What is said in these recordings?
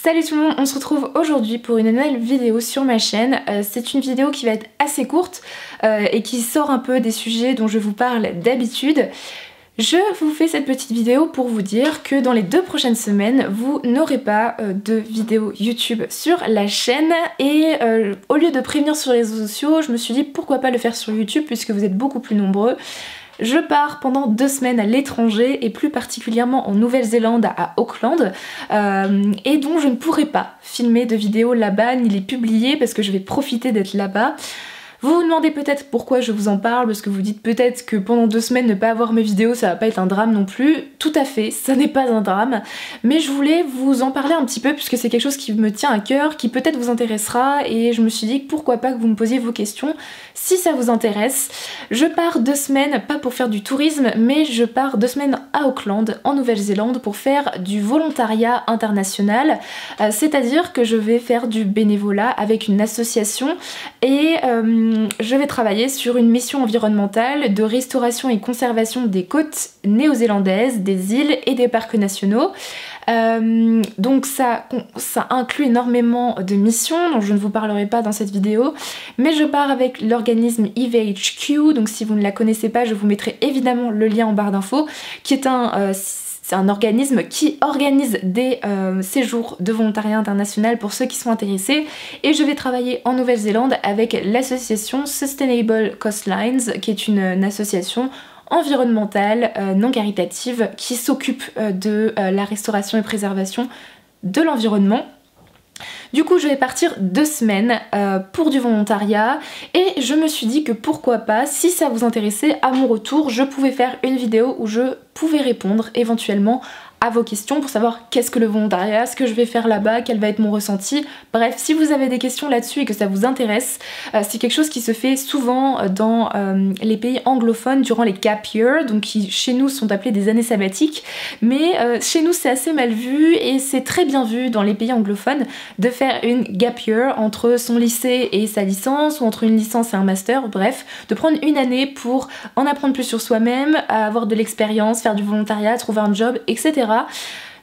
Salut tout le monde, on se retrouve aujourd'hui pour une nouvelle vidéo sur ma chaîne. C'est une vidéo qui va être assez courte et qui sort un peu des sujets dont je vous parle d'habitude. Je vous fais cette petite vidéo pour vous dire que dans les 2 prochaines semaines, vous n'aurez pas de vidéo YouTube sur la chaîne et au lieu de prévenir sur les réseaux sociaux, je me suis dit pourquoi pas le faire sur YouTube puisque vous êtes beaucoup plus nombreux. Je pars pendant 2 semaines à l'étranger et plus particulièrement en Nouvelle-Zélande à Auckland et donc je ne pourrai pas filmer de vidéos là-bas ni les publier parce que je vais profiter d'être là-bas. Vous vous demandez peut-être pourquoi je vous en parle, parce que vous dites peut-être que pendant 2 semaines ne pas avoir mes vidéos ça va pas être un drame non plus. Tout à fait, ça n'est pas un drame, mais je voulais vous en parler un petit peu puisque c'est quelque chose qui me tient à cœur, qui peut-être vous intéressera et je me suis dit pourquoi pas que vous me posiez vos questions si ça vous intéresse. Je pars 2 semaines, pas pour faire du tourisme, mais je pars 2 semaines à Auckland, en Nouvelle-Zélande, pour faire du volontariat international, c'est-à-dire que je vais faire du bénévolat avec une association et je vais travailler sur une mission environnementale de restauration et conservation des côtes néo-zélandaises, des îles et des parcs nationaux. Donc ça inclut énormément de missions dont je ne vous parlerai pas dans cette vidéo, mais je pars avec l'organisme EVHQ, donc si vous ne la connaissez pas je vous mettrai évidemment le lien en barre d'infos, qui est c'est un organisme qui organise des séjours de volontariat international pour ceux qui sont intéressés et je vais travailler en Nouvelle-Zélande avec l'association Sustainable Coastlines qui est une association environnementale non caritative qui s'occupe de la restauration et préservation de l'environnement. Du coup je vais partir 2 semaines pour du volontariat et je me suis dit que pourquoi pas, si ça vous intéressait, à mon retour je pouvais faire une vidéo où je pouvais répondre éventuellement à vos questions pour savoir qu'est-ce que le volontariat, ce que je vais faire là-bas, quel va être mon ressenti. Bref, si vous avez des questions là-dessus et que ça vous intéresse, c'est quelque chose qui se fait souvent dans les pays anglophones durant les gap years, donc qui chez nous sont appelés des années sabbatiques, mais chez nous c'est assez mal vu et c'est très bien vu dans les pays anglophones de faire une gap year entre son lycée et sa licence ou entre une licence et un master, bref, de prendre une année pour en apprendre plus sur soi-même, avoir de l'expérience, faire du volontariat, trouver un job, etc.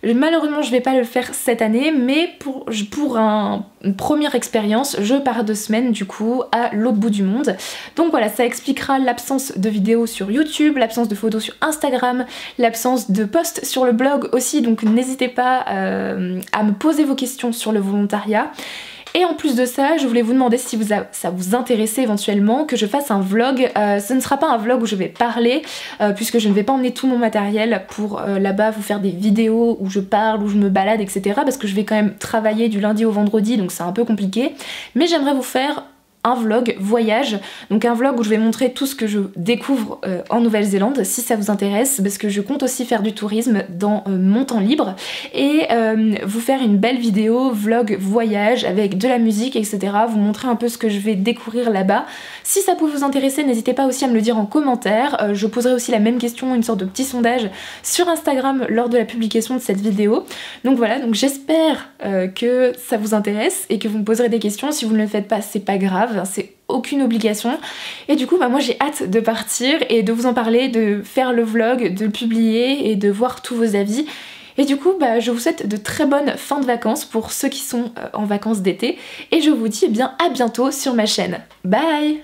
Malheureusement je vais pas le faire cette année, mais pour une première expérience je pars 2 semaines du coup à l'autre bout du monde. Donc voilà, ça expliquera l'absence de vidéos sur YouTube, l'absence de photos sur Instagram, l'absence de posts sur le blog aussi, donc n'hésitez pas à me poser vos questions sur le volontariat. Et en plus de ça, je voulais vous demander si ça vous intéressait éventuellement que je fasse un vlog. Ce ne sera pas un vlog où je vais parler, puisque je ne vais pas emmener tout mon matériel pour là-bas vous faire des vidéos où je parle, où je me balade, etc. Parce que je vais quand même travailler du lundi au vendredi, donc c'est un peu compliqué. Mais j'aimerais vous faire un vlog voyage, donc un vlog où je vais montrer tout ce que je découvre en Nouvelle-Zélande si ça vous intéresse, parce que je compte aussi faire du tourisme dans mon temps libre et vous faire une belle vidéo vlog voyage avec de la musique, etc. Vous montrer un peu ce que je vais découvrir là-bas. Si ça peut vous intéresser, n'hésitez pas aussi à me le dire en commentaire. Je poserai aussi la même question, une sorte de petit sondage sur Instagram lors de la publication de cette vidéo. Donc voilà, donc j'espère que ça vous intéresse et que vous me poserez des questions. Si vous ne le faites pas, c'est pas grave. C'est aucune obligation et du coup moi j'ai hâte de partir et de vous en parler, de faire le vlog, de le publier et de voir tous vos avis. Et du coup je vous souhaite de très bonnes fins de vacances pour ceux qui sont en vacances d'été et je vous dis à bientôt sur ma chaîne. Bye!